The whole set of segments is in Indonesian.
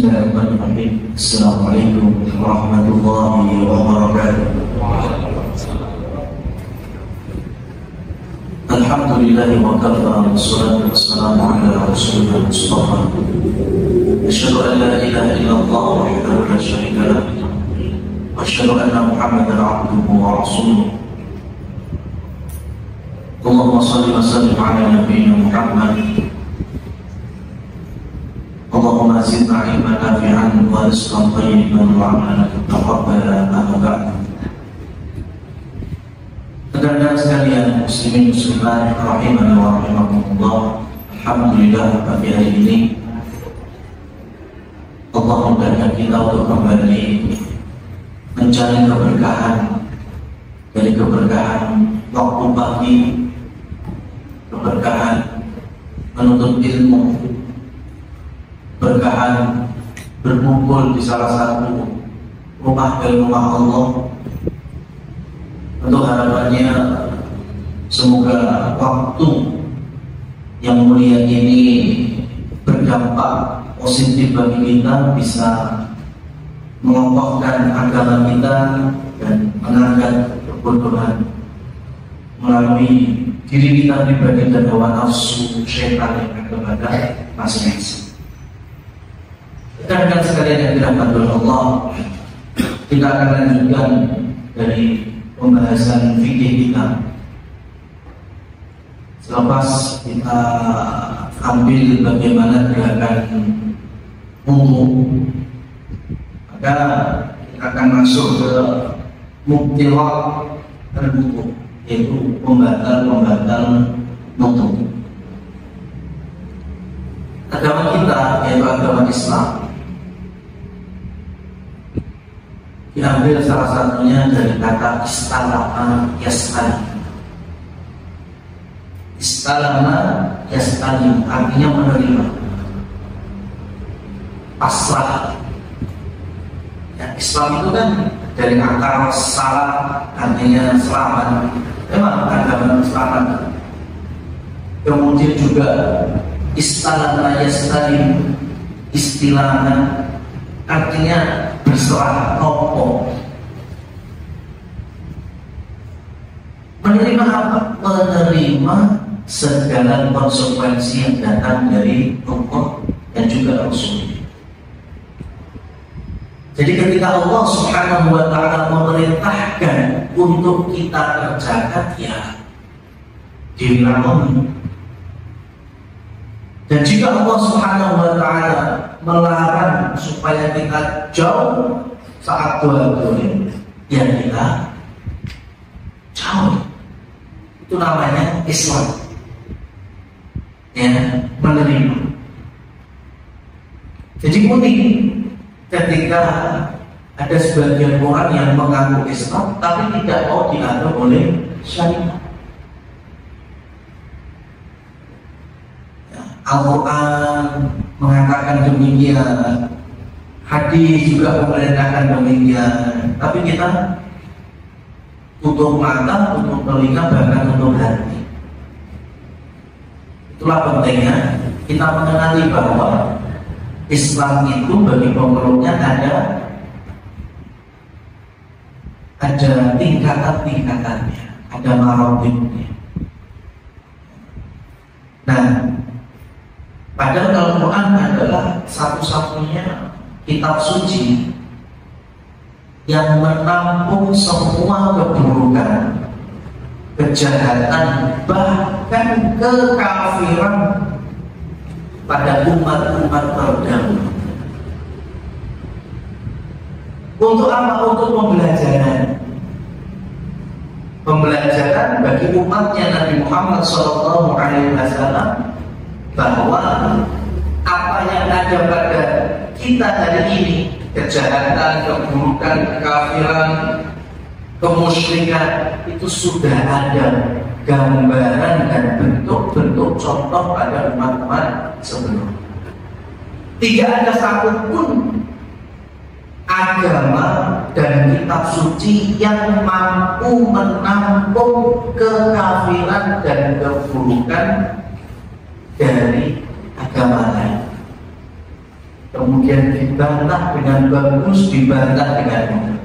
Bismillahirrahmanirrahim. Assalamualaikum warahmatullahi wabarakatuh. Alhamdulillahi wa kafa, wassalatu wassalamu ala rasulillah mustafa. Asyhadu an la ilaha illallah wahdahu la syarika lah, wa asyhadu anna Muhammadan abduhu wa rasuluh. Allahumma shalli wa sallim ala nabiyyina Muhammad. Allahumma zidna ilman nafi'an wa rizqan thayyiban wa amalan mutaqabbalan, amma ba'd. Rekan-rekan sekalian, muslimin muslimat rahimani wa rahimakumullah. Alhamdulillah, pagi hari ini Allah memudahkan kita untuk kembali mencari keberkahan dari keberkahan waktu pagi, keberkahan menuntut ilmu, berkahan berkumpul di salah satu rumah dari rumah Allah. Untuk harapannya semoga waktu yang mulia ini berdampak positif bagi kita, bisa mengokohkan agama kita dan mengangkat kebodohan melalui diri kita pribadi dan hawa nafsu syaitan yang ada pada masing-masing. Rekan-rekan sekalian yang dirahmati Allah, kita akan lanjutkan dari pembahasan fikih kita. Selepas kita ambil bagaimana gerakan wudu, maka kita akan masuk ke mubtilat al-wudu, yaitu pembatal-pembatal wudu. Agama kita, yaitu agama Islam, diambil salah satunya dari kata istalama yastali. Istalama yastali artinya menerima, pasrah. Ya, Islam itu kan dari akar salam, artinya selamat. Memang agama selamat. Kemudian juga istalama yastali, istilahnya artinya berserah, nopo. Menerima apa? Menerima segala konsekuensi yang datang dari Allah dan juga Rasul. Jadi ketika Allah Subhanahu wa ta'ala memerintahkan untuk kita kerjakan, ya dilakoni. Dan jika Allah Subhanahu wa ta'ala melarang supaya kita jauh saat doa-doa, ya kita jauh. Itu namanya Islam, ya, menerima. Jadi unik ketika ada sebagian orang yang mengaku Islam tapi tidak mau diatur oleh syariat. Al-Quran mengatakan demikian, hadis juga memerintahkan demikian, tapi kita tutup mata, tutup telinga, bahkan tutup hati. Itulah pentingnya kita mengenali bahwa Islam itu bagi pemeluknya ada tingkatan-tingkatannya, ada maratibnya. Nah, padahal Al-Quran adalah satu-satunya kitab suci yang menampung semua keburukan, kejahatan, bahkan kekafiran pada umat-umat terdahulu. Untuk apa? Untuk pembelajaran. Pembelajaran bagi umatnya Nabi Muhammad SAW, bahwa apa yang ada pada kita hari ini, kejahatan, keburukan, kekafiran, kemusyrikan, itu sudah ada gambaran dan bentuk-bentuk contoh pada umat-umat sebelumnya. Tidak ada satupun agama dan kitab suci yang mampu menampung kekafiran dan keburukan dari agama lain. kemudian dibantah dengan bagus, dibantah dengan mudah.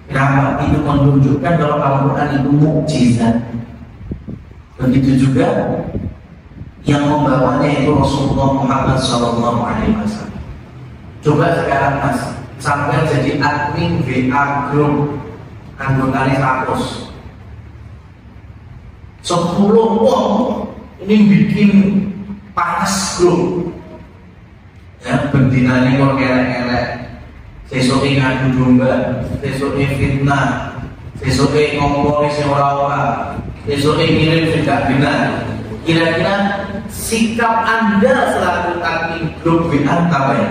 Kenapa? Itu menunjukkan kalau Al-Quran itu mukjizat. Begitu juga yang membawanya itu Rasulullah Muhammad SAW. Coba sekarang Mas, sampai jadi admin WA group anggotanya 100, 10 orang ini bikin panas grup. Ya, bendinane kok elek-elek. Sesuke ngadu domba, sesuke fitnah, sesuke ngompori sing ora-ora, sesuke ngirim sing gak benar. Kira-kira sikap Anda selaku admin grup WA apa ya?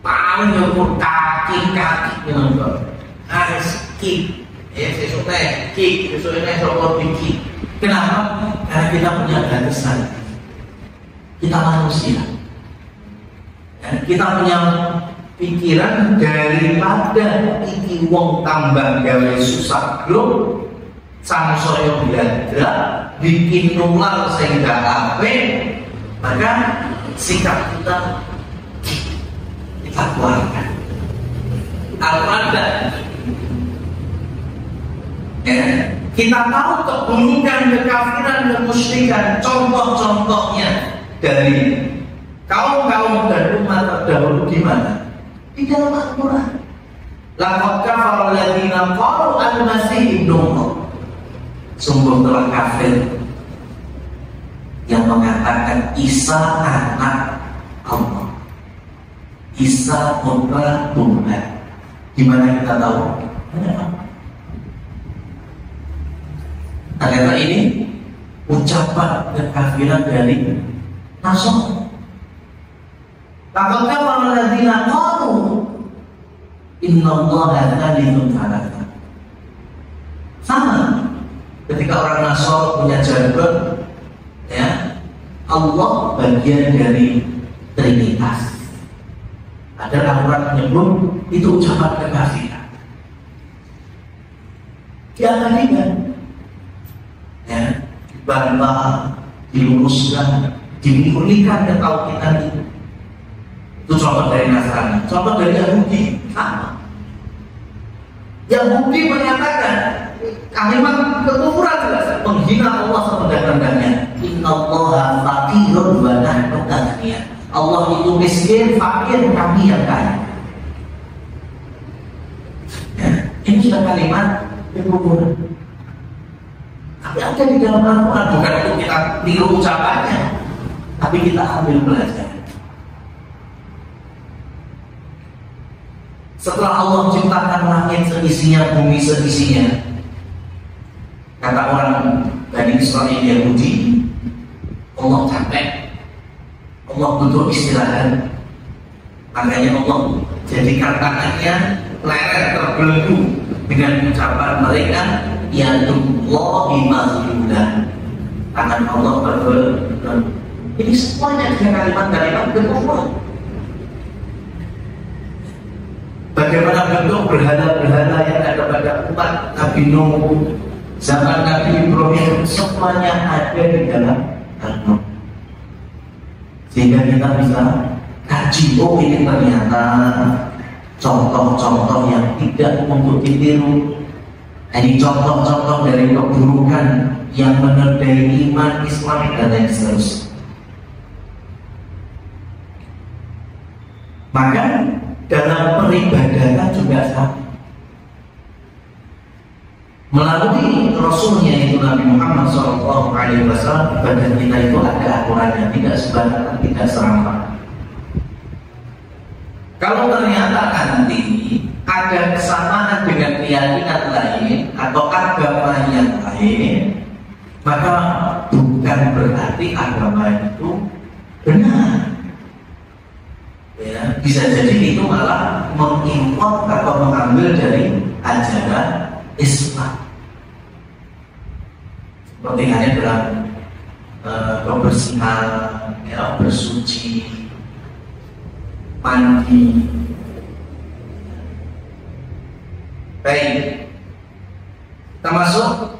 Paling nyukur kaki-kaki ngono. Harus kick. Sesuke kick, sesuke sokor kick. Kenapa? Karena kita punya batasan. Kita manusia. Kita punya pikiran daripada iki wong tambah gawe susah grup samsaya biladra bikin nular sehingga ape, maka sikap kita keluarkan. Al-Qadar. Kita tahu keburukan, kekafiran, kemusyrikan, contoh-contohnya dari kaum-kaum dan umat terdahulu di mana? Di dalam Al-Quran. Laqad kafara alladziina qalu al-Masih ibnullah. Sungguh telah kafir yang mengatakan Isa anak Allah, Isa putra Tuhan. Di mana kita tahu? Ternyata ini ucapan kekafiran dari Nasrani. Laqad kafara alladziina qalu innallaha thalithun thalatha. Sama ketika orang Nasrani punya jargon, ya, Allah bagian dari Trinitas. Ada Al-Quran menyebut itu ucapan kekafiran. Diabadikan, ya, dibantah, diluruskan, dimurnikan ketauhidan itu. Itu contoh dari Nasrani, contoh dari Yahudi sama. Yahudi menyatakan kalimat kekufuran jelas, menghina Allah serendah-rendahnya. Innallaha faqirun wa nahnu aghniya. Allah itu miskin, fakir, kami yang kaya. Ya, ini sudah kalimat kekufuran. Tapi ada di dalam Al-Quran, bukan itu kita tiru ucapannya, tapi kita ambil pelajaran. Setelah Allah ciptakan langit seisinya, bumi seisinya, kata orang Bani Israil Yahudi, Allah capek, Allah butuh istirahat. Makanya Allah jadikan tangannya leher terbelenggu dengan ucapan mereka, ya Yadullahi mazlulah. Tangan Allah terbelenggu. Ini semuanya dengan kalimat-kalimat kekufuran. Bagaimana bentuk berhala-berhala yang ada pada umat Nabi Nuh, zaman Nabi Ibrahim, semuanya ada di dalam Al-Quran. Sehingga kita bisa kaji, oh ini ternyata contoh-contoh yang tidak untuk ditiru. Ini contoh-contoh dari keburukan yang menodai iman Islam dan lain seterusnya. Maka dalam peribadatan juga sama. Melalui Rasulnya itu Nabi Muhammad SAW, ibadah kita itu ada aturannya, tidak sembarangan, tidak serampangan. Kalau ternyata nanti ada kesamaan dengan keyakinan lain atau agama yang lain, maka bukan berarti agama itu benar. Ya, bisa jadi itu malah mengimport atau mengambil dari ajaran Islam. Seperti hanya dalam kebersihan, ya, bersuci, mandi. Baik, termasuk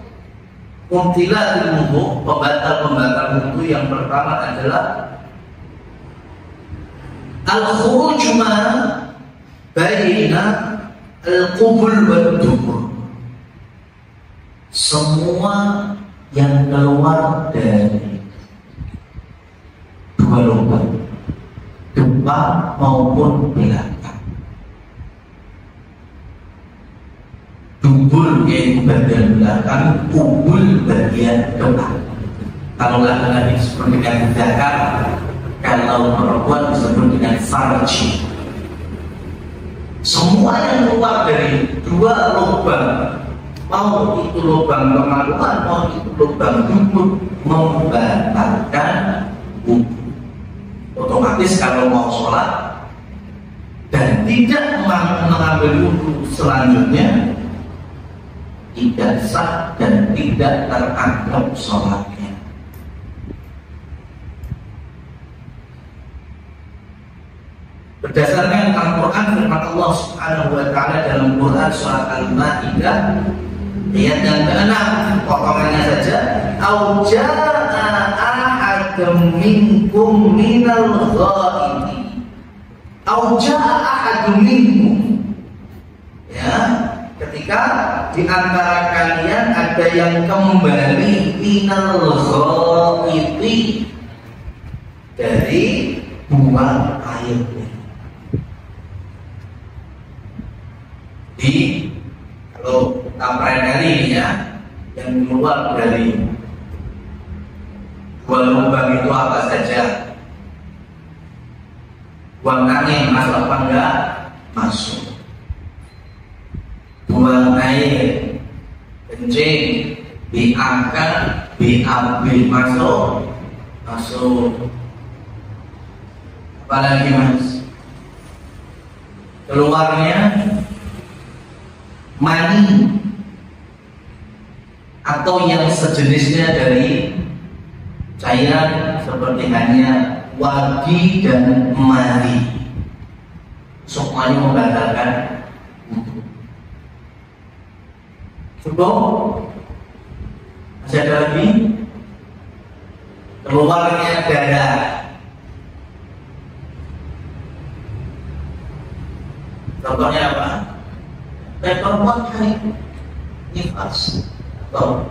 mubtilatul wudu, pembatal-pembatal wudu yang pertama adalah Al-khuruj ma baina al-qubul wad dubur. Semua yang keluar dari dua lubang, depan maupun belakang. Dubur yaitu bagian belakang, kubul bagian depan. Kalau laki-laki disebut dengan zakar, kalau perempuan disebut dengan farji. Semua yang keluar dari dua lubang, mau itu lubang kemaluan, mau itu lubang dubur, membatalkan wudu. Otomatis kalau mau sholat dan tidak mengambil wudu selanjutnya, tidak sah dan tidak teranggap sholatnya. Berdasarkan Al-Quran, firman Allah Subhanahu wa Ta'ala dalam Quran surat Al-Maidah ayat yang ke-6, potongannya saja, "Au jaa'a ahadun minkum minal ghaidi." Au jaa'a ahadun minkum. Ya, ketika di antara kalian ada yang kembali minal ghaidi, dari buang airnya. Di kalau kali ya, yang keluar dari dua lubang itu apa saja? Buang angin masuk apa enggak? Masuk. Buang air, kencing, diangkat, diambil masuk, masuk. Apalagi mas? Keluarnya mani atau yang sejenisnya dari cairan seperti hanya wadi dan mani, semuanya membatalkan wudu. Cukup? Masih ada lagi? Keluarnya darah, contohnya apa? Perempuan haid, nifas, atau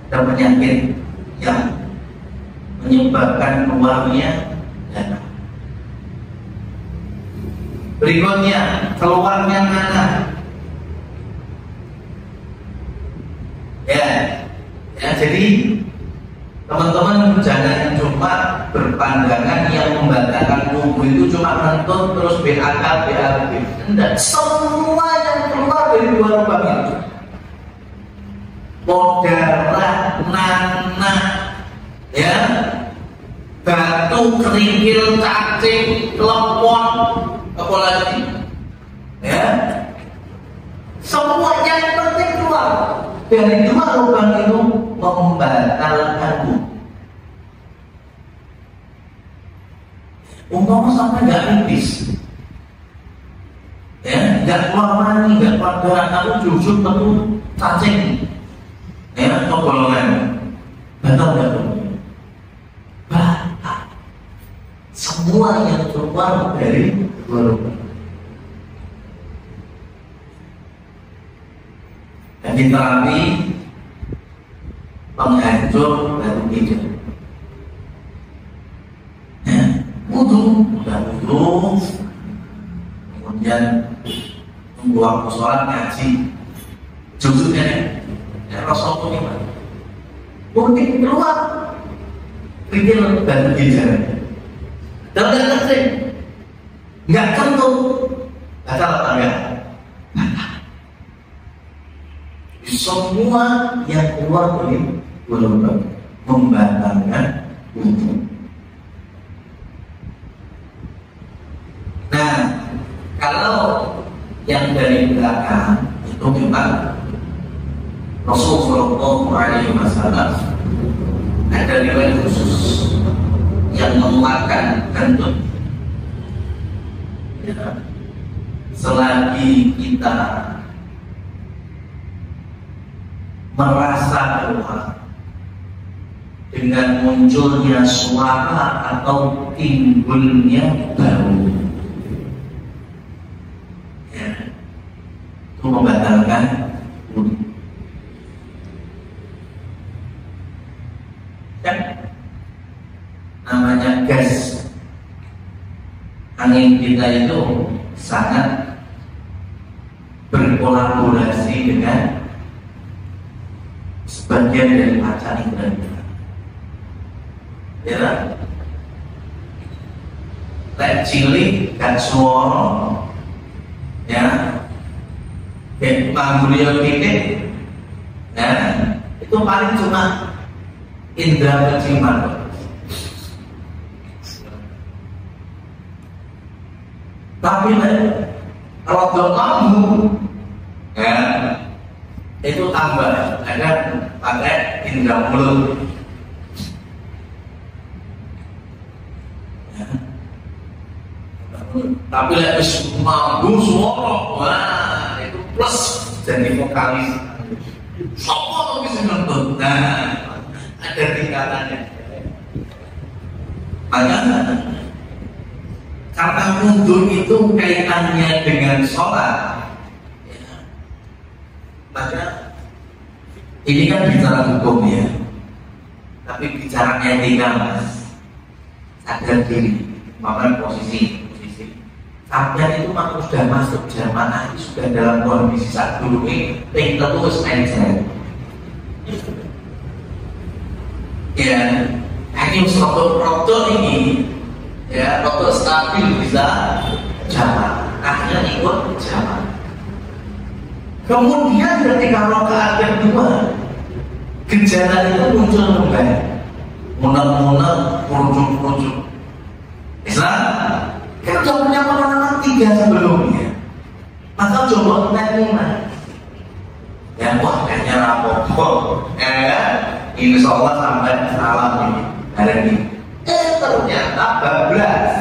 ada penyakit yang menyebabkan keluarnya darah. Berikutnya, keluarnya nanah. Ya, jadi teman-teman jangan cuma berpandangan yang membatalkan wudu itu cuma nentut terus BAK. Tidak, semua yang keluar dari dua lubang itu, darah, nanah, ya, batu, kerikil, cacing, lepon, apalagi, ya, semua yang penting keluar dari dua lubang itu membatalkan wudu. Umpama sampai nggak pipis, ya, nggak keluar mani, nggak keluar darah, kamu jujur tentu cacing, ya, kebolongan, batal nggak tuh? Batal. Semua yang keluar dari dua lubang. Dan diterapi penghancur batu hijau. Wudu, udah wudu, kemudian tunggu waktu sholat ngaji, jujurnya ya Rasulullah gimana? Mungkin keluar, kerikil batu hijau, dan nggak kering, nggak kentut, batal apa enggak? Semua yang keluar dari dua lubang membatalkan wudu. Nah, kalau yang dari belakang itu memang Rasulullah SAW ada riwayat khusus yang menguatkan kentut. Ya, selagi kita merasa keluar dengan munculnya suara atau timbulnya bau. Ya, itu membatalkan wudhu. Kan namanya gas angin kita itu sangat berkolaborasi dengan sebagian dari panca indera kita. Ya, lek cilik gak suara, ya, kayak manggulio titik, ya, itu paling cuma indera penciuman. Tapi rodo kamu, ya, itu tambah ada pakai indera mulut. Ya. Tapi lebih mampu suara, wah itu plus jadi vokalis. Siapa tuh bisa nonton? Nah, ada tingkatannya. Makanya karena wudhu itu kaitannya dengan sholat, ya, maka ini kan bicara hukum ya, tapi bicara etika mas, sadar diri, makanya posisi. Sampai itu maka sudah masuk jamaah, sudah dalam kondisi saat dulu ini, terus encer. Ya, hanya roto ini. Ya, roto stabil bisa jamaah, akhirnya ikut jamaah. Kemudian ketika rakaat kedua, gejala itu muncul kembali, munak-munak, kerucuk-kerucuk. Islam kan sudah punya pengalaman 3 sebelumnya, maka coba tanya, ya wah kayaknya rapopo, insya Allah sampai salam ini hari ini. Ternyata bablas.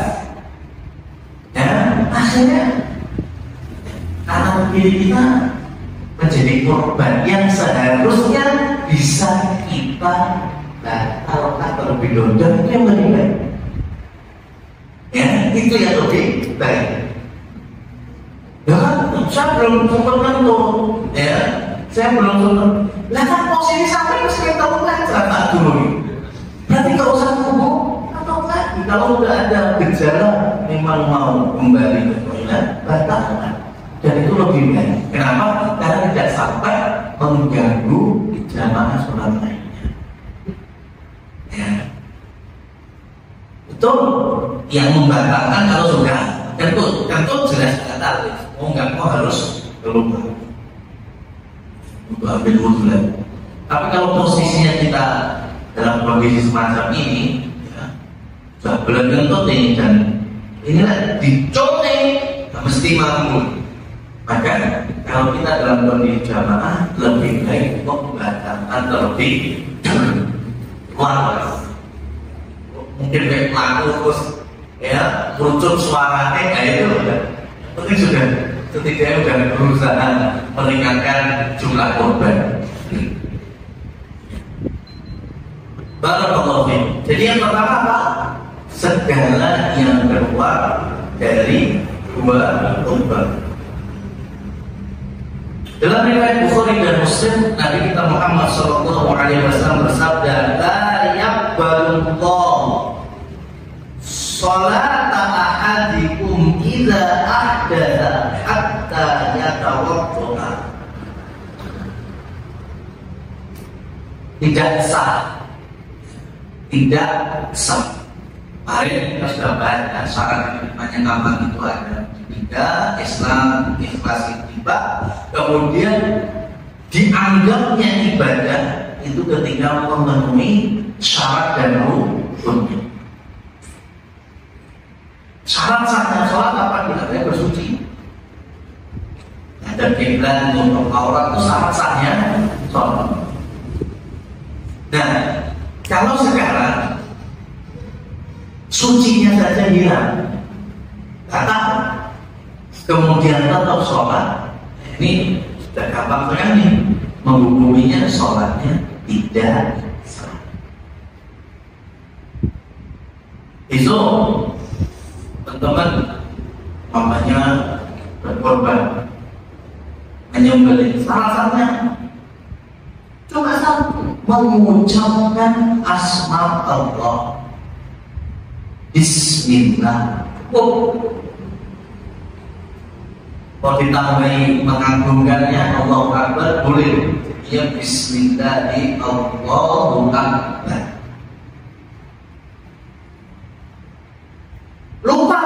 Ya, akhirnya anak diri kita menjadi korban yang seharusnya bisa kita batalkan terlebih dahulu. Dan itu yang lebih baik. Ya, itu yang lebih baik. Ya kan, saya belum sempurna tuh. Ya, saya belum sempurna. Lah kan posisi sampai saya tahu kan cerita dulu. Berarti kalau usah ngomong. Kalau sudah ada gejala memang mau kembali ke toilet, batalkan. Dan itu lebih baik. Kenapa? Karena tidak sampai mengganggu jamaah sholat lainnya. Ya. Itu yang membatalkan kalau sudah kentut jelas batal. Oh enggak, kok harus keluar untuk ambil wudhu lagi. Tapi kalau posisinya kita dalam kondisi semacam ini, bulan kentut ini dan inilah dicolek mesti mampu. Maka kalau kita dalam kondisi jamaah lebih baik membatalkan terlebih dahulu. Mungkin kayak pelaku terus ya kerucut suaranya kayak itu udah, tapi sudah setidaknya sudah berusaha meningkatkan jumlah korban. Barakallahu fiik. Jadi yang pertama apa? Segala yang keluar dari 2 lubang. Dalam riwayat Bukhari dan Muslim, Nabi kita Muhammad SAW bersabda, "La yaqbalullahu sholata ahadikum idza ahdatha hatta yatawadda." Tidak sah. Tidak sah. Hari kita sudah bahas syarat kehidupannya kapan itu ada 3, Islam, ikhlas, ittiba. Kemudian dianggapnya ibadah itu ketika memenuhi syarat dan rukunnya. Syarat sahnya sholat apa? Kita bersuci. Ada kiblat untuk aurat itu syarat sahnya sholat. Nah, kalau sekarang sucinya saja hilang, kata kemudian tetap sholat, ini sudah gampang sekali menghukuminya, sholatnya tidak sah. Besok teman-teman mamanya berkorban menyembelih, salah satunya cuma satu, mengucapkan asma Allah, Bismillah. Kalau ditambahi mengagungkannya Allahu Akbar boleh. Ya Bismillah Allahu Akbar. Lupa,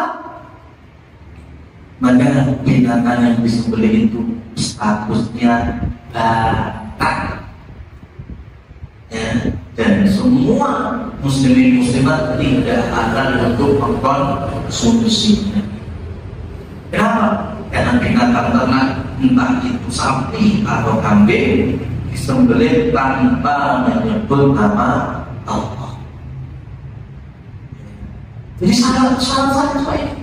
maka binatang yang disembelih itu statusnya batal. Ya, dan semua muslimin muslimat tidak akan untuk mengkonsumsinya. Kenapa? Karena binatang ternak, entah itu sapi atau kambing, disembelih tanpa menyebut nama Allah. Jadi syarat baik.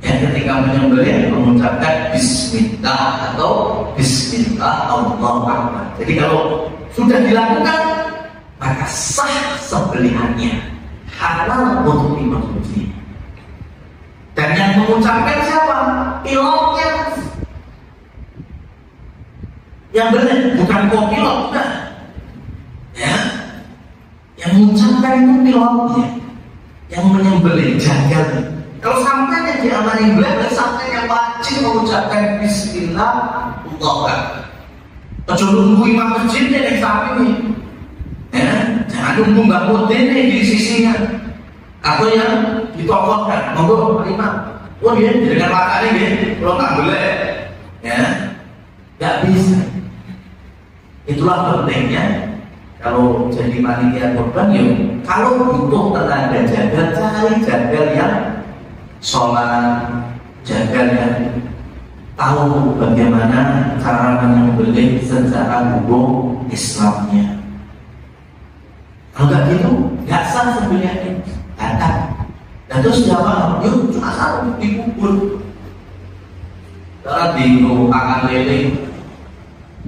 Ya, ketika menyembelih mengucapkan Bismillah atau Bismillah Allahu Akbar. Jadi kalau sudah dilakukan, maka sah sembelihannya, halal untuk dikonsumsi. Dan yang mengucapkan siapa? Pilotnya. Yang benar, bukan kopilot, bukan. Ya, yang mengucapkan itu pilotnya, yang menyembelih jagal. Kalau sampai yang diamani beliau, sampai yang wajib mengucapkan Bismillah Allahu Akbar. Ojo nunggu imam masjid yang sapi ini. Ya, jangan nunggu Mbak Putih di sisinya. Atau yang ditokohkan, monggo imam. Oh dia dengan matanya dia, kalau tak boleh, ya, nggak bisa. Itulah pentingnya kalau jadi panitia korban, yuk. Kalau butuh tenaga jagal, cari jagal yang sholat, jagal yang tahu bagaimana cara menyembelih secara hukum Islamnya. Kalau nggak gitu, nggak sah sembelihannya. Datang. Dan terus siapa? Yuk, cuma satu dikubur. Karena di pakan lele,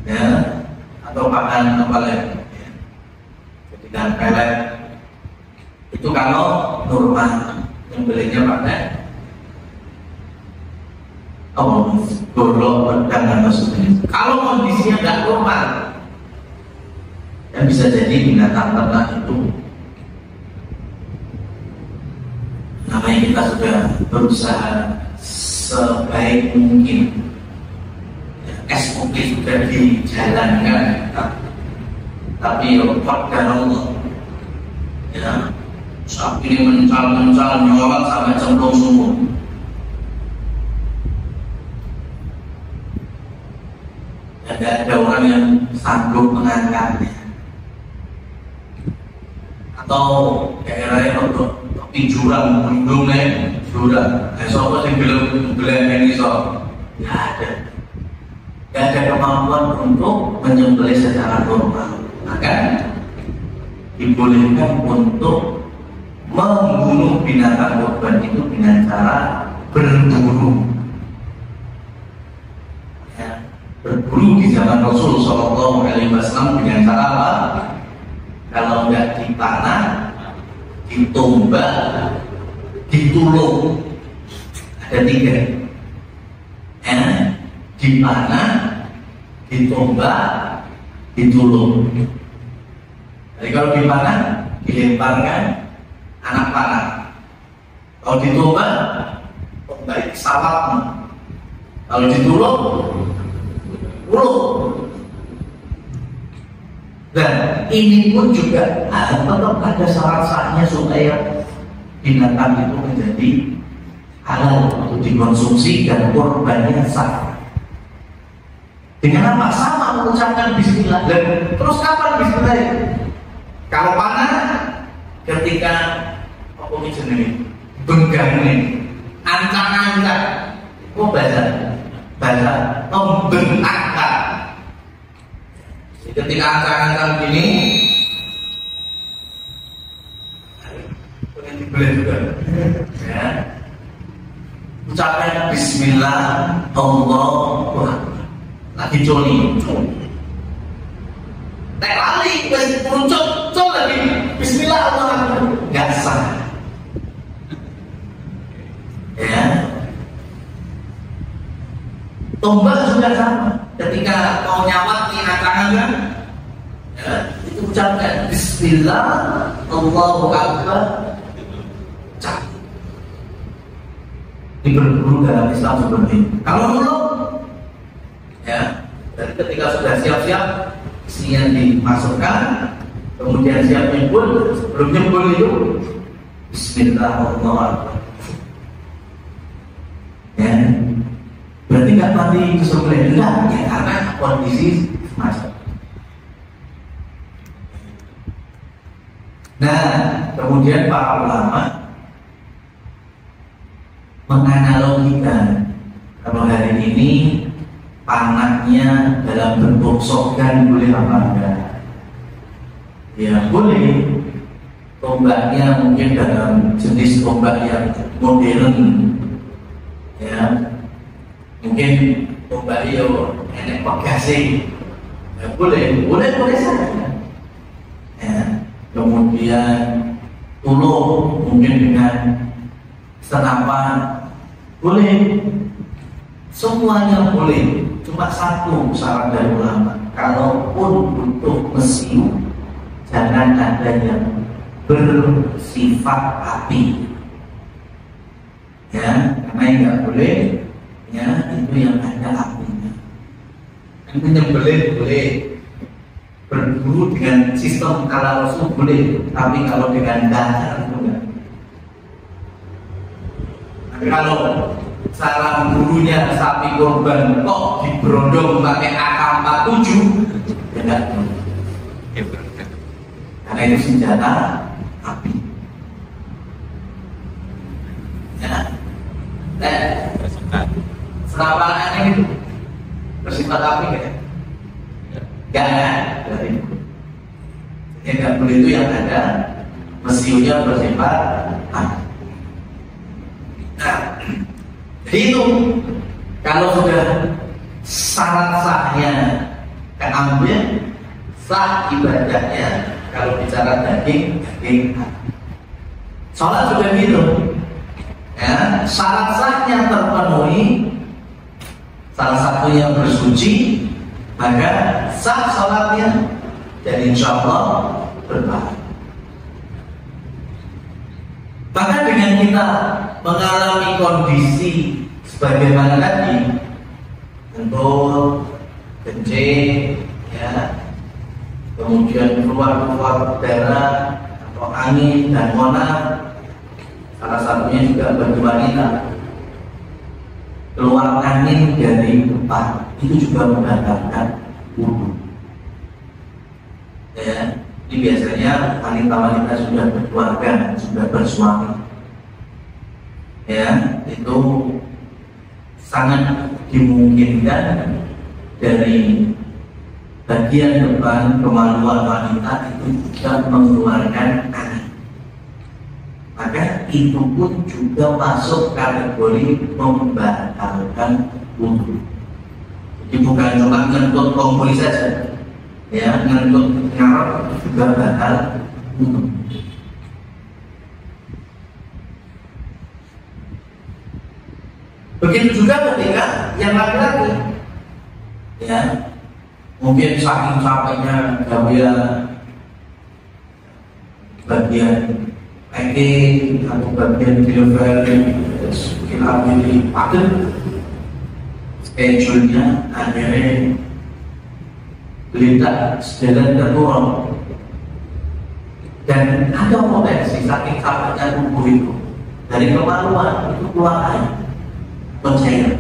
ya, atau pakan apa lagi? Ya. Ketika pelet itu kalau normal nyembelihnya pakai golok pedang dan sebagainya. Kalau kondisinya nggak normal, dan bisa jadi binatang ternak itu, namanya kita sudah berusaha sebaik mungkin, SOP sudah dijalankan, tapi pada Allah, ya, sapi ini mencal nyolot sampai cemplung sumur. Tidak ada orang yang sanggup mengangkatnya, atau daerahnya untuk tepi jurang, mendungnya jurang. Soalnya sih belum ini so, tidak ada kemampuan untuk menyembelih secara normal. Maka dibolehkan untuk membunuh binatang korban itu dengan cara berburu. Ya, berburu di zaman Rasul Shallallahu Alaihi Wasallam dengan cara apa? Kalau nggak dipanah, ditombak, ditulung. Ada 3. Dipanah, ditombak, ditulung. Jadi kalau dipanah, dilemparkan anak panah. Kalau ditombak, tombak sawatmu. Kalau ditulung, ulung. Dan ini pun juga tetap ada syarat-syaratnya supaya binatang itu menjadi halal untuk dikonsumsi dan korbannya sah. Dengan apa? Sama mengucapkan Bismillah. Dan terus kapan Bismillah? Kalau panah, ketika apa ini jenis benggane, ancang-ancang, baca membentakkan. Ketika ancang-ancang gini, boleh dibelah juga, ya. Ucapkan Bismillah Allahu Akbar. Lagi coli, tak lali, meruncuk lagi Bismillah Allahu Akbar. Gak sah. Tombak juga sama. Ketika mau nyawat di tangan kan, ya, itu ucapkan Bismillah, Allahu Akbar. Ini berburu dalam Islam seperti ini. Kalau belum, ya, jadi ketika sudah siap-siap, isinya dimasukkan, kemudian siap nyebul, sebelum nyebul itu Bismillahirrahmanirrahim. Ya, berarti nggak mati disembelih, enggak, ya, karena kondisi semacam. Nah, kemudian para ulama menganalogikan kalau hari ini panahnya dalam bentuk shotgun boleh apa enggak? Ya boleh. Tombaknya mungkin dalam jenis tombak yang modern, ya mungkin tombak yo enek pegasi, ya boleh saja. Ya, kemudian tuluh mungkin dengan senapan boleh, semuanya boleh. Cuma satu syarat dari ulama, kalaupun untuk mesiu jangan ada yang bersifat api, ya, karena yang nggak boleh, ya itu yang ada apinya. Menyembelih boleh, berburu dengan sistem ala Rasul boleh, tapi kalau dengan dasar enggak. Tapi kalau cara burunya sapi korban kok diberondong pakai AK-47, ya enggak. Karena itu senjata api. Ya. Senapan itu bersifat api kan? Enggak ada. Berarti yang enggak boleh itu yang ada mesiunya bersifat api. Nah, jadi itu kalau sudah syarat sahnya keambil, sah ibadahnya. Kalau bicara daging. Sholat juga gitu. Ya, syarat sahnya terpenuhi, salah satunya bersuci, maka sah sholatnya dan insya Allah berpahala. Maka dengan kita mengalami kondisi sebagaimana tadi, kentul, kencing, ya, kemudian keluar darah atau angin dan mona, salah satunya juga bagi wanita keluar angin dari depan, itu juga membatalkan wudu. Ya, ini biasanya wanita-wanita sudah berkeluarga, sudah bersuami, ya, itu sangat dimungkinkan dari bagian depan kemaluan wanita itu juga mengeluarkan anak. Maka itu pun juga masuk kategori membatalkan wudu. Jadi bukan cuma ngentut kompuli saja, ya, ngentut ngarep juga batal wudu. Begitu juga ketika yang laki-laki, ya, mungkin saking capeknya bagian packing atau bagian delivery, mungkin ambil paket schedule-nya akhirnya lintas jalan terkurang, dan ada potensi saking capeknya tubuh itu dari kemaluan itu keluar air pencairan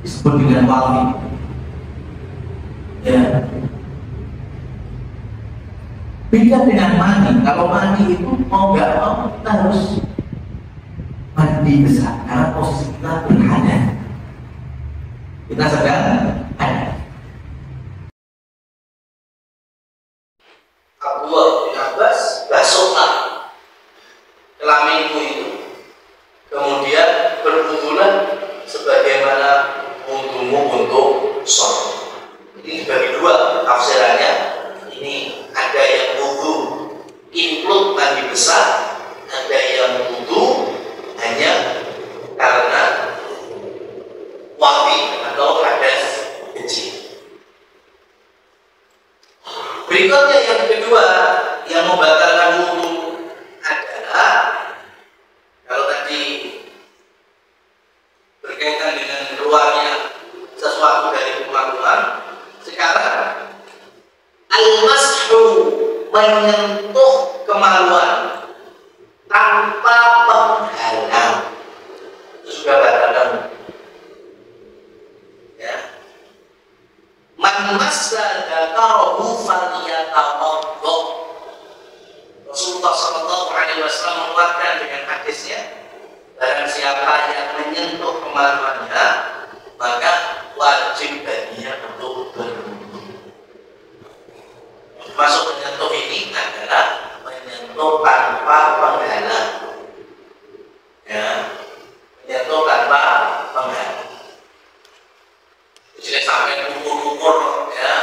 disebut dengan walfi. Ya, beda dengan mandi. Kalau mandi itu mau nggak mau kita harus mandi besar karena posisi kita berada, kita sedang ada. Abdullah bin Abbas, basuhlah kelaminmu itu, kemudian berwudulah sebagaimana wudumu untuk sholat. Ini dibagi dua tafsirannya. Ini ada yang wudu include mandi besar, ada yang wudu hanya karena wajib menyentuh kemaluannya, maka wajib baginya untuk berwudu. Masuk menyentuh ini adalah menyentuh tanpa penghalang, ya, menyentuh tanpa penghalang. Jadi sampai ukur-ukur, ya,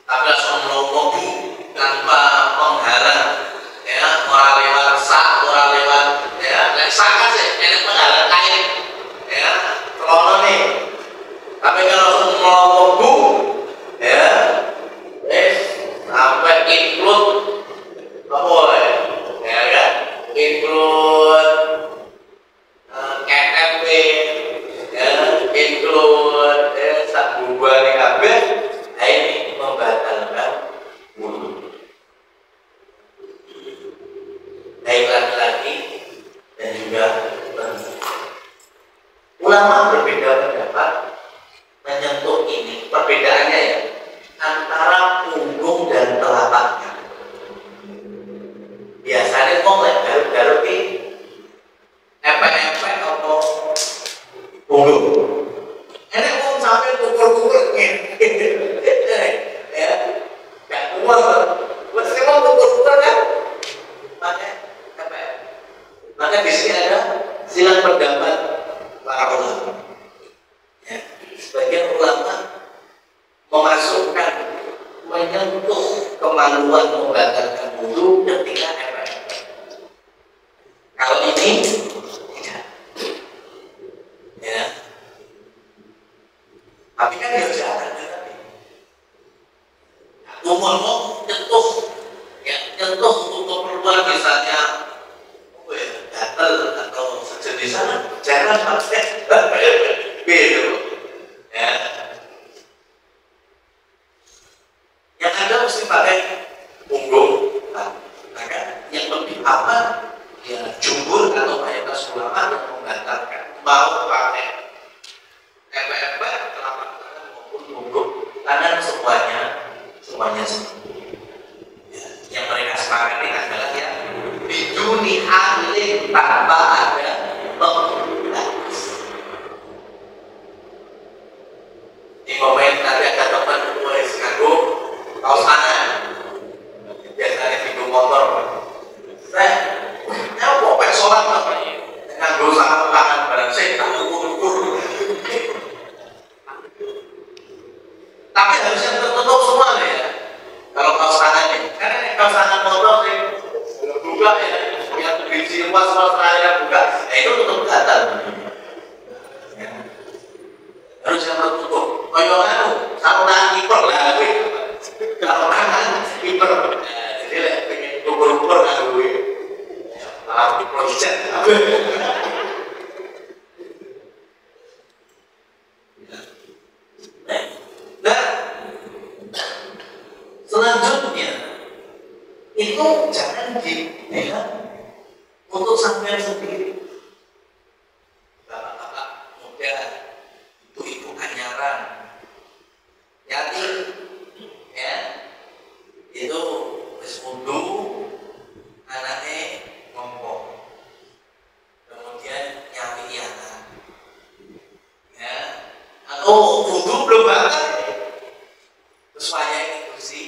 tapi langsung melompoki tanpa penghalang, ya, orang lewat sak, orang lewat, ya, sak kan sih, ini penghalang kain, ya, celana nih. Tapi kalau langsung melompoki, ya, sampai include apa ya kan, include KTP, ya, include sak bubuhane kabeh, ini membatalkan wudu. Baik laki-laki dan juga perempuan. Ulama berbeda pendapat menyentuh ini, perbedaannya ya antara punggung dan telapaknya. Biasanya kok garuk-garuk ini efek-efek apa punggung. Ini kok sampai pukul-pukul ya, gak kuat. Mesti mau pukul-pukul kan? Maka di sini ada silang pendapat para ulama. Ya, sebagian ulama memasukkan menyentuh kemaluan membatalkan wudu ketika efek. Kalau ini tidak, ya. Tapi kan dia jalan, tapi umum nyentuh, ya, nyentuh untuk keperluan misalnya, gatel atau sejenis sana, jangan pakai beda, ya. Yang ada mesti pakai punggung, maka yang lebih aman ya jumhur atau mayoritas ulama yang membatalkan, mau pakai efek-efek telapak tangan maupun punggung, karena semuanya sama. Ya, yang mereka sepakati adalah ya biduni halin tanpa ada pembatas. Di momen nanti ada teman mulai sekanggung kaos tangan, biasanya video motor, saya kok pengen sholat apa ini? Nganggo sarung tangan barang saya tak ukur-ukur. Tapi harusnya tertutup semua ya. Kalau kaos tangannya, karena kaos tangan motor sih buka ya, yang biji luas saya buka, itu tutup gatal. Harusnya tertutup. Kayak anu, sarung tangan kiper lah. Kalau tangan kiper, jadi lah pengen ukur-ukur kan gue. Malah project. Nah, selanjutnya itu jangan dipegang untuk sampean sendiri. Bapak-bapak muda, ibu-ibu anyaran, yatim, ya, itu wis wudu, anaknya ngomong, kemudian nyambi anak, ya, atau wudu belum banget, terus wayang kursi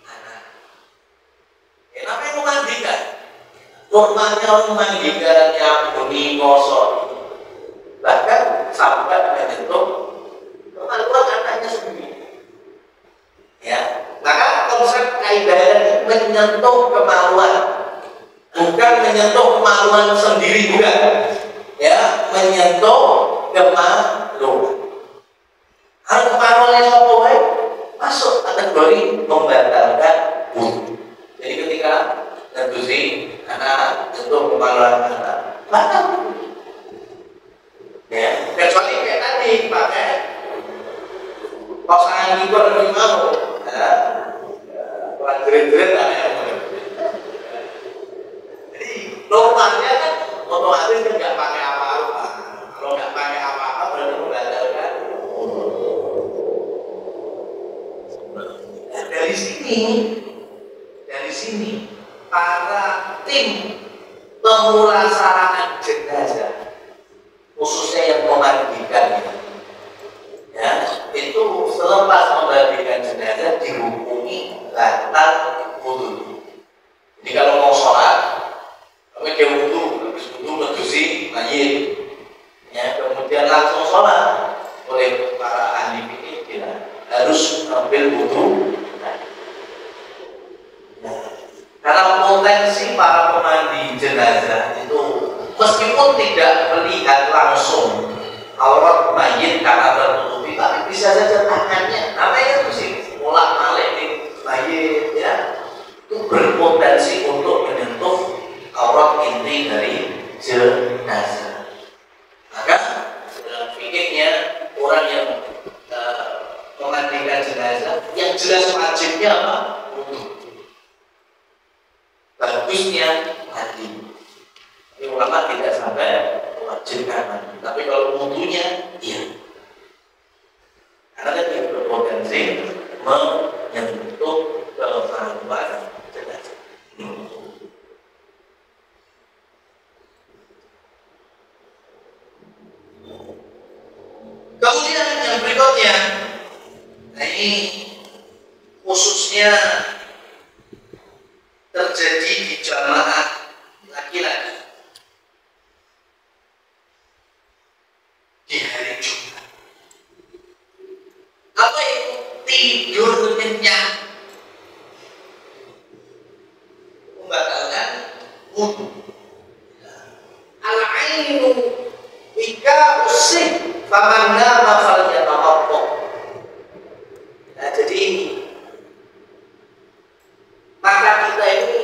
anak. Ya, namanya memandikan. Normalnya orang memandikan yang bunyi kosong, bahkan sampai menyentuh kemaluan anaknya sendiri. Ya, maka konsep kaidah menyentuh kemaluan, bukan menyentuh kemaluan sendiri juga. Ya, menyentuh kemaluan. Hal kemaluan yang masuk kategori membatalkan wudu. Jadi ketika nentusi anak tentu kemaluan anak batal. Ya, kecuali kayak tadi pakai kaos tangan kiper lebih mau, ya, kurang jerit-jerit lah ya. Jadi normalnya kan otomatis kan nggak pakai apa-apa. Kalau nggak pakai apa-apa berarti membatalkan. Nah, dari sini para tim pemulasaraan jenazah khususnya yang mengambil wudu. Karena potensi para pemandi jenazah itu meskipun tidak melihat langsung aurat mayit karena tertutupi, tapi bisa saja tangannya, namanya itu sih mulak malik mayit ya, itu berpotensi untuk menyentuh aurat inti dari jenazah. Maka dalam fikihnya orang yang memandikan jenazah yang jelas wajibnya apa? Wudu. Bagusnya mandi. Ini ulama tidak sampai mewajibkan mandi, tapi kalau wudunya iya. Karena kan dia berpotensi menyentuh kemaluan jenazah. Kemudian yang berikutnya, nah ini khususnya terjadi di jamaah laki-laki di hari Jumat. Apa itu tidur nyenyak? Membatalkan wudu. Al-ainu wika usih faman nama falyatawadda. Nah, jadi mata kita ini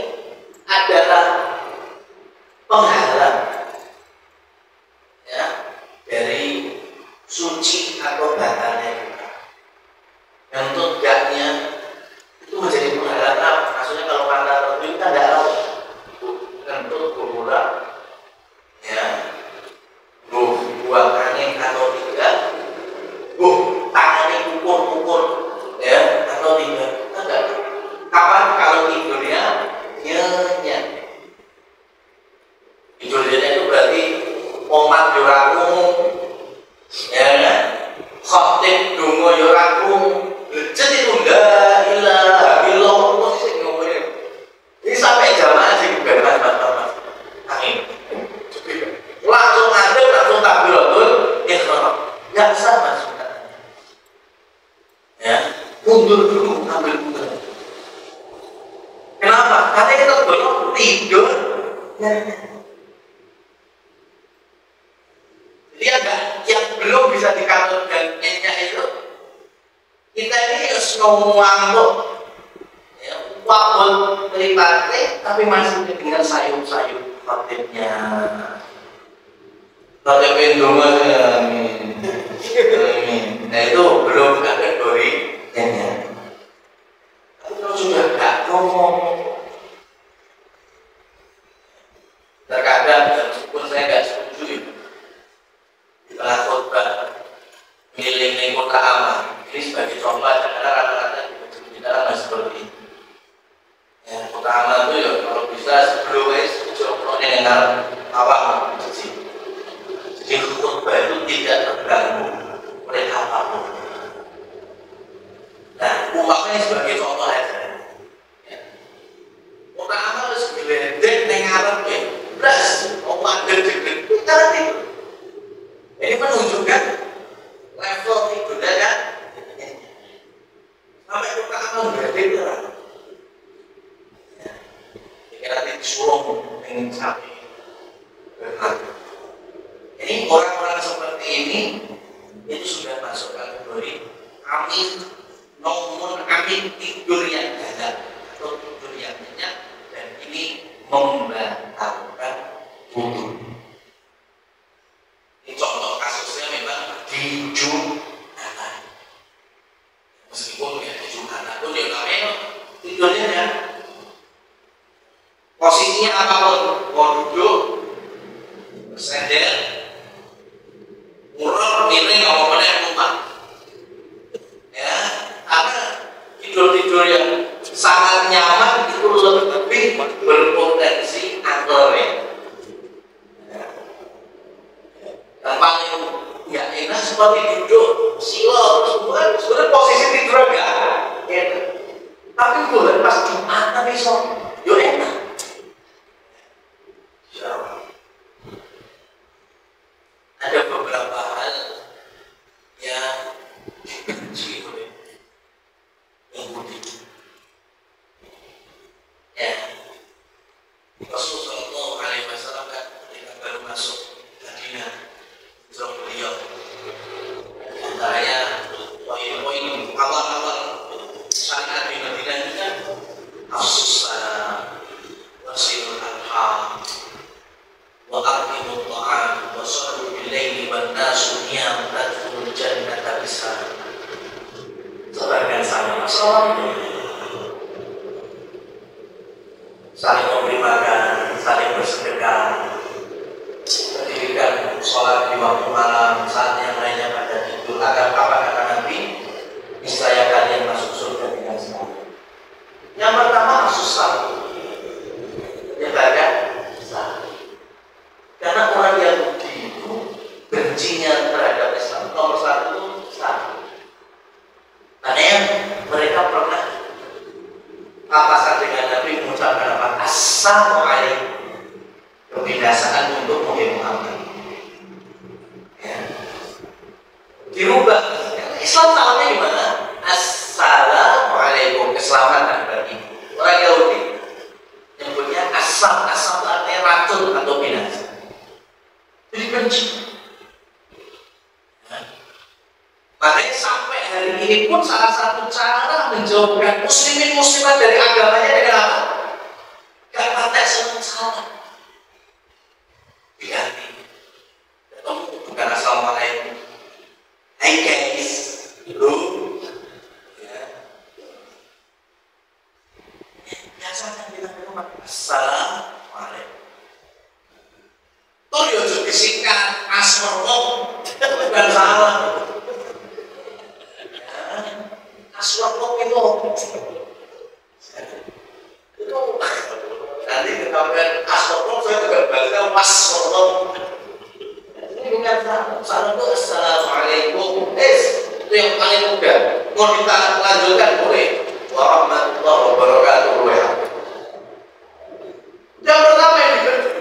adalah penghalang ya dari suci atau batalnya kita. Yang untuk enggaknya itu menjadi penghalang apa? Maksudnya kalau mata tertutup kita tidak tahu untuk berbulan ya, buang angin atau tidak, tangannya ukur ya atau tidak, enggak. Kapan kalau tidurnya nyenyak? Tidur nyenyak itu berarti omat yorakum, ya kan? Khotib dungo yorakum, lecet itu la ilaha illallah sih ngomongnya. Ini sampai jamaah sih bukan mas angin. Langsung ngadep, langsung takbiratul ihram. Nggak sah masukkan. Ya, mundur dulu, ambil mundur. Kenapa? Karena kita belum tidur. Jadi ada yang belum bisa dikatakan nyenyak itu. Kita ini harus ngomong ya, wabul melipatnya, tapi masih dengan sayup-sayup khotibnya. Khotib Indonesia, amin. Nah itu belum kategori nyenyak. Kalau sudah gak ngomong, terkadang meskipun saya gak setuju itu di tengah khutbah ngiling-ngiling kota aman, ini sebagai contoh aja karena rata-rata kita nggak seperti itu ya, kota aman itu ya kalau bisa sebelumnya contohnya dengan awam jadi khutbah itu tidak terganggu oleh apapun. Nah, umpamanya sebagai contoh aja. Kota amal harus geledek neng arep ya. Blas, mau mandek deg kita tidur. Ini menunjukkan level tidurnya kan. Sampai kota amal geledek itu lah. Jika nanti disuruh ingin sapi. Ini orang-orang seperti ini itu sudah masuk kategori amin. Nomor amin tidur yang gagal atau tidur yang nyenyak, dan ini membatalkan wudu. Ini contoh kasusnya memang di Jumatan. Meskipun ya di Jumatan itu dia namanya tidurnya ya posisinya apapun, mau duduk, bersender, murah, miring, ngomong yang lupa. Ya, karena tidur-tidur yang sangat nyaman itu lebih berpotensi angle. Yang paling nggak enak seperti duduk silo terus sebenarnya posisi tidur agak enak, tapi bukan pas Jumatan besok yo enak. Ada beberapa hal yang dibenci oleh ayyuhan nasu niyam tadkhulul jannata bisalam. Sebagian sama masalah saling memberi makan, saling bersedekah, mendirikan sholat di waktu malam saat yang lainnya pada tidur, agar apa kata Nabi, niscaya kalian masuk surga dengan selamat. Yang pertama susah, ya kan? Karena orang Yahudi itu bencinya terhadap Islam nomor satu Islam. Karena mereka pernah papasan dengan Nabi mengucapkan apa? Assalamualaikum, kebinasaan untuk Muhammad. Ya. Dirubah. Islam salamnya gimana? Assalamualaikum, keselamatan bagi orang Yahudi. Nyebutnya asam itu artinya racun atau binasa. Jadi benci. Makanya sampai hari ini pun salah satu cara menjauhkan muslimin muslimat dari agamanya dengan apa? Gak pakai semua salah. Diganti. Ketemu bukan assalamualaikum. Hai guys, lu. Ya. Biasanya kita bilang assalamualaikum. Tuh yo disingkat asmerok, bukan salah. Aswarok itu nanti ketahuan aswarok saya juga baca waswarok. Ini bukan salah itu assalamualaikum. Itu yang paling mudah. Mau kita lanjutkan boleh. Warahmatullahi wabarakatuh. Yang pertama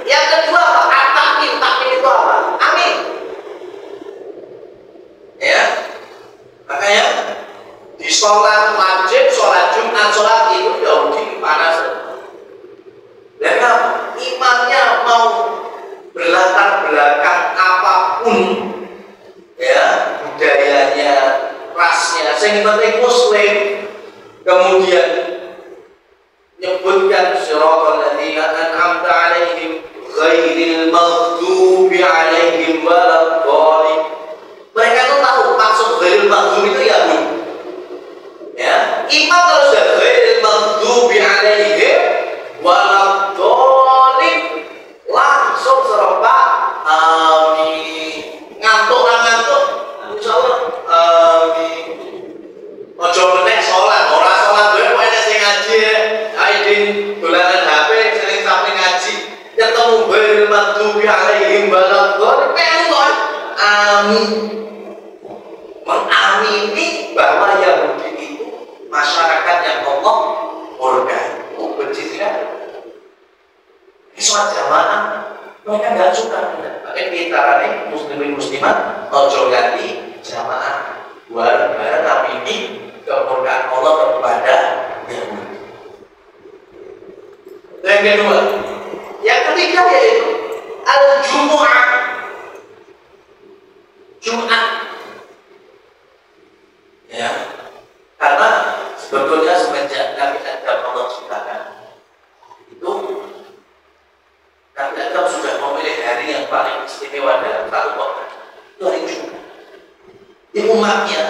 yang kedua apa? Takmin itu apa? Amin. Ya, makanya di sholat wajib, sholat Jumat, sholat itu Yahudi panas. Dan imamnya mau berlatar belakang apapun, ya budayanya, rasnya, yang penting Muslim, kemudian menyebutkan siratal ladzina an'amta 'alaihim ghairil maghdubi 'alaihim waladdallin. Mereka itu tahu maksud ghairil maghdubi itu ya Bu. Ya, imam kalau sudah ghairil maghdubi 'alaihim waladdallin langsung serempak amin. Ngantuk insyaallah amin. Ojo meneh salat, ora salat wae pokoke sing ngaji aidin dolanan HP sering sampe ngaji ketemu ghairil maghdubi 'alaihim waladdallin kok amin. Mengamini bahwa Yahudi itu masyarakat yang Allah murkai. Benci sekali. Ini sholat jamaah mereka nggak suka. Makanya kita ini muslimin muslimat ojo ganti jamaah bareng-bareng ngamini kemurkaan Allah kepada Yahudi. Yang kedua, yang ketiga yaitu al-Jumu'ah. Jumat. Ya, karena sebetulnya semenjak Nabi Adam Allah ciptakan itu Nabi Adam sudah memilih hari yang paling istimewa dalam satu waktu, itu hari Jumat. Di umatnya,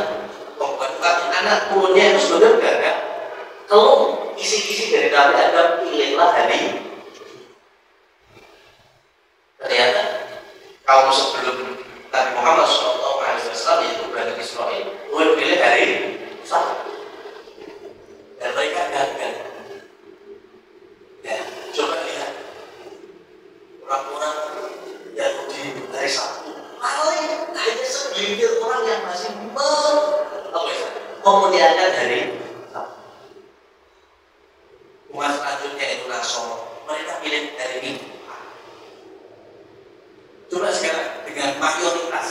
anak turunnya yang sudah gagal. Kalau kisi-kisi dari Nabi Adam pilihlah hari. Ternyata kaum sebelum Nabi Muhammad SAW yaitu Bani Israil pilih hari Sabtu. Dan mereka gagal. Ya, coba lihat orang-orang Yahudi hari Sabtu. Paling hanya segelintir orang yang masih memuliakan hari Sabtu. Umat selanjutnya itu Nasoro. Mereka pilih hari Minggu. Coba sekarang dengan mayoritas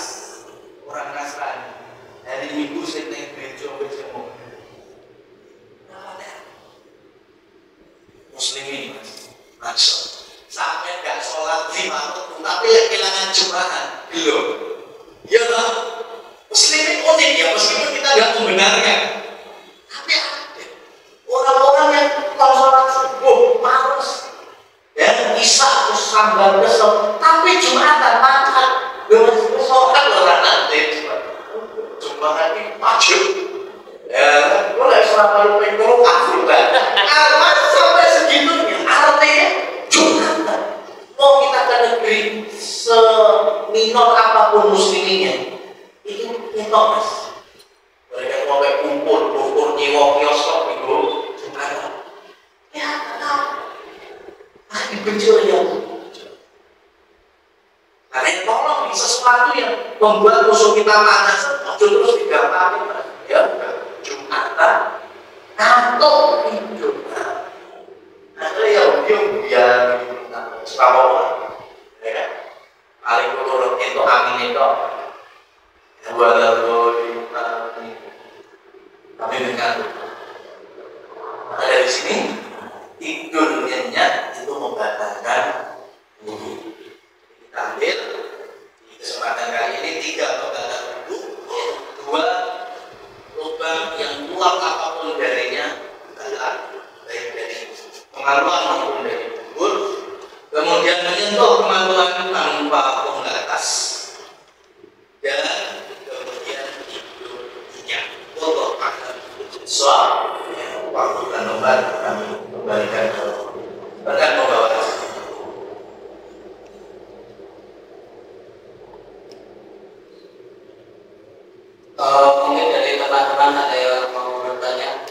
orang Nasrani hari Minggu sering gereja berjemur. Muslimin maksud sampai nggak sholat 5 waktu tapi kehilangan jumatan belum. Ya lah, muslimin unik ya meskipun kita nggak membenarkan. Tapi ada orang-orang yang kalau sholat subuh males, ya isya terus sambil kesel, tapi jumatan makan. sholat orang nanti cuma ini maju ya gue gak selama lu pengen kafir kan sampai segitunya artinya Jumatan mau kita ke negeri seminor apapun musliminnya itu minor mas mereka mau kayak kumpul nyewa kios itu Jumatan ya akan dibenci oleh yang karena yang tolong sesuatu yang membuat musuh kita panas terus digampangin ya Jumatan atau hidup ada yang dia sepamoh ya paling turun itu angin itu dua lalu tapi dengan dari sini tidurnya itu membatalkan wudhu. Kita ambil di kesempatan kali ini 3 membatalkan wudhu, 2 lubang yang keluar apapun darinya adalah baik dari pengaruhan maupun dari bubur, kemudian menyentuh kemaluan tanpa pembatas dan kemudian hidupnya untuk akan soal waktu dan obat kami kembalikan ke bahkan membawa mungkin dari teman-teman ada yang mau bertanya.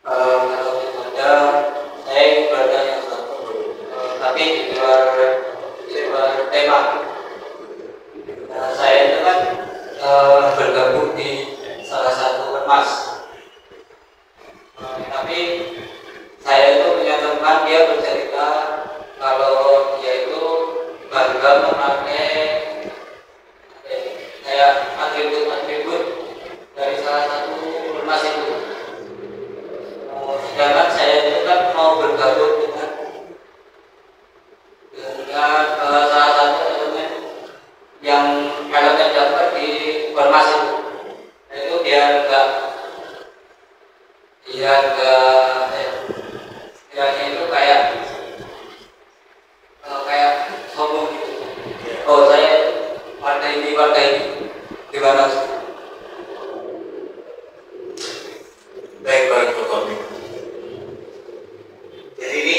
Kalau tidak ada, saya bertanya satu, tapi di luar tema. Saya itu kan bergabung di salah satu ormas. Tapi saya itu punya teman dia bercerita kalau dia itu bangga memakai kayak atribut-atribut dari salah satu ormas itu. Sedangkan saya itu kan mau bergabung dengan salah satu elemen yang elemen dapat di ormas itu biar itu kayak sombong gitu. Oh saya partai ini gimana? baik Bapak. Jadi ini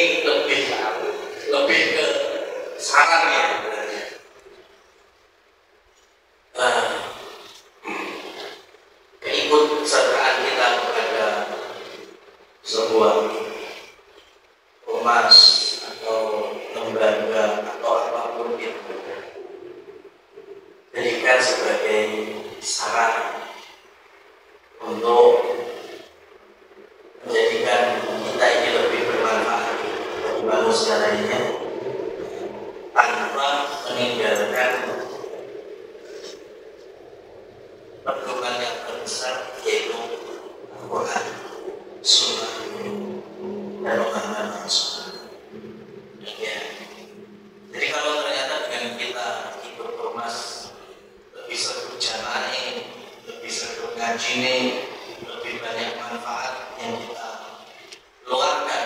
lebih ke saran ya keikutsertaan kita kepada sebuah ormas atau lembaga atau apapun itu jadikan sebagai saran untuk menjadikan kita ini lebih bermanfaat bagi manusia lainnya tanpa meninggalkan pedoman yang terbesar yaitu Al-Quran, Sunnah, dan Muhammad Rasulullah. Ya. Jadi kalau ternyata dengan kita ikut ormas lebih sering jamaah ini, lebih sering ngaji ini, lebih banyak manfaat yang kita keluarkan,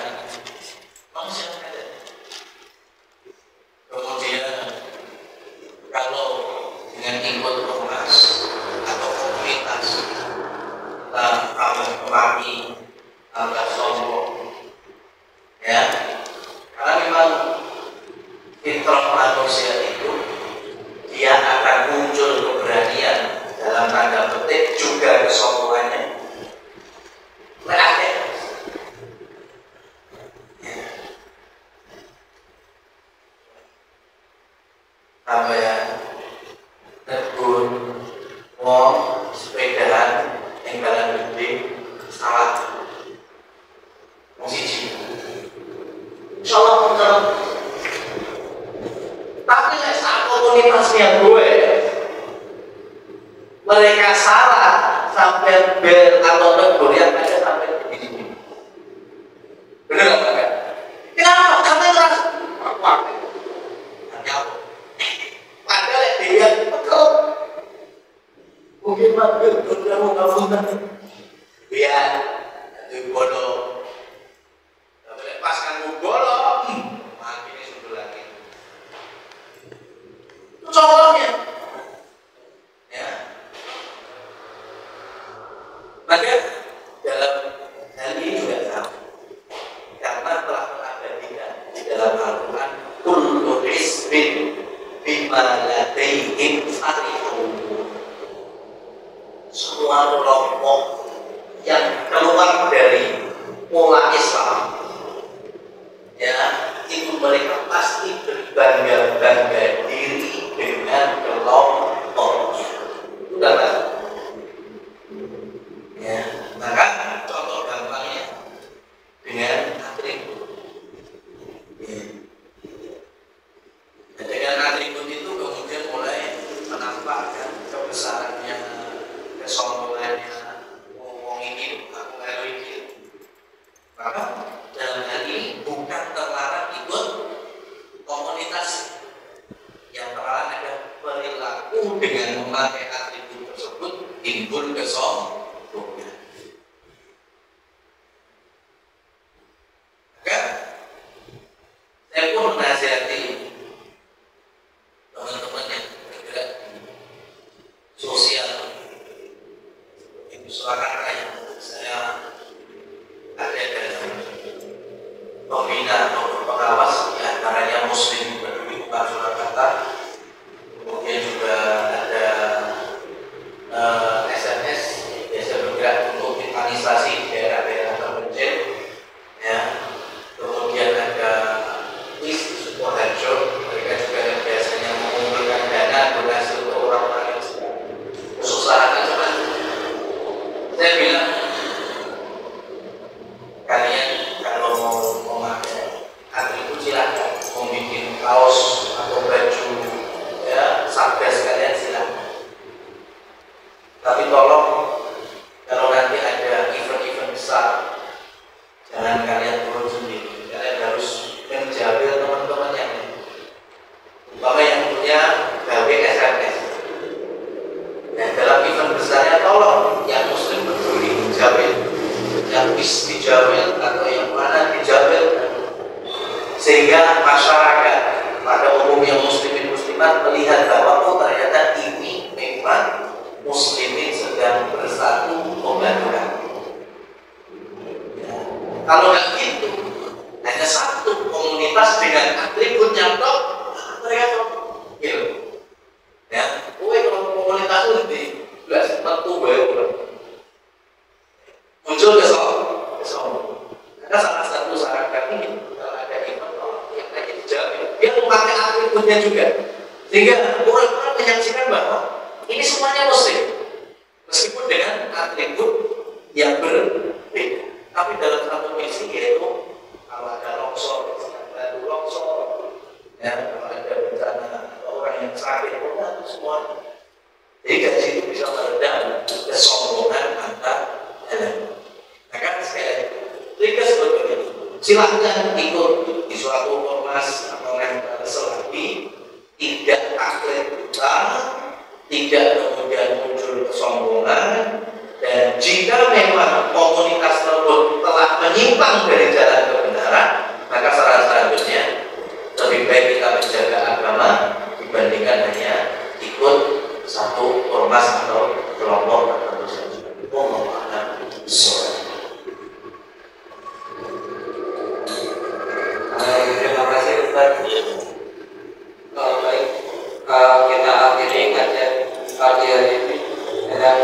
manusia ada. Kemudian kalau dengan ikut ormas atau komunitas kita tambah kemaki, tambah sombong, ya, karena memang fitrah manusia itu dia akan muncul keberanian dalam tanda petik juga kesombongannya. Berakhir. Apa ya? Terbun, wong, sepedaan, tinggalan gede, salah, musisi. Insyaallah benar. Tapi saat komunitasnya gue, mereka salah sampai bel atau tegur yang ada sampai di sini. Benar nggak kan? Kenapa? Karena keras. Apa? Padahal dia betul. Mungkin mampir kamu nggak punten. Biar itu bodo. Tapi pas kan bodo, makin sundul lagi. Itu contohnya. Ya. Maka dalam hal ini juga sama. Karena telah terabadikan di dalam Al-Quran kullu hizbin bima ladaihim farihun. Semua kelompok yang keluar dari pola Islam, ya, itu mereka pasti berbangga-bangga diri dengan kelompoknya. Sudah kan? Ya, maka contoh gampangnya dengan atribut. Ya. Dan dengan atribut itu kemudian mulai menampakkan kebesarannya, kesombongannya. Ini aku lalu ini. Maka dalam hal ini bukan terlarang ikut komunitas. Yang terlarang adalah perilaku dengan memakai atribut tersebut timbul kesombongan. Maka saya pun menasihati teman-teman yang bergerak di sosial, silakan tanya. Saya ada dalam pembina atau pengawas di antaranya Muslim Peduli Bukan Surakarta, kemudian juga ada SNS biasa bergerak untuk investasi di daerah-daerah terpencil, ya. Kemudian ada WIS di Sukoharjo, mereka juga biasanya mengumpulkan dana donasi untuk orang-orang yang sedang kesusahan. Saya bilang, kalian kalau mau memakai atribut silahkan, mau bikin kaos atau baju, ya, satgas kalian silahkan. Tapi tolong kalau nanti ada event-event besar, jangan kalian turun sendiri. Kalian harus menjabil teman-teman yang lain. Umpama yang punya gawe SMS. Dan dalam event besarnya tolong yang Muslim Peduli dijabil, yang WIS dijabil, atau yang mana dijabil, sehingga masyarakat pada umumnya muslimin muslimat melihat bahwa oh ternyata ini memang muslimin sedang bersatu membantu. Ya. Kalau nggak gitu, hanya satu komunitas dengan atribut yang top, ternyata gitu. Ya, kalau komunitas itu di belas tentu baru muncul kesombongan. Karena salah satu syarat kami kalau ada event yang hanya dijamin, dia memakai atributnya juga, sehingga orang-orang menyaksikan bahwa ini semuanya muslim, meskipun dengan atribut yang berbeda, tapi dalam satu misi yaitu kalau ada longsor, bantu longsor, ya, kalau ada bencana orang yang sakit, itu semua. Jadi dari situ bisa meredam kesombongan antar elemen. Maka sekali lagi, seperti itu. Silahkan ikut di suatu ormas atau rental selagi tidak akreditan, tidak kemudian muncul kesombongan, dan jika memang komunitas tersebut telah menyimpang dari jalan kebenaran, maka saran selanjutnya lebih baik kita menjaga agama dibandingkan hanya ikut satu ormas atau kelompok tertentu saja. Terima kasih Ustaz. Baik, kita akhiri kajian ini dengan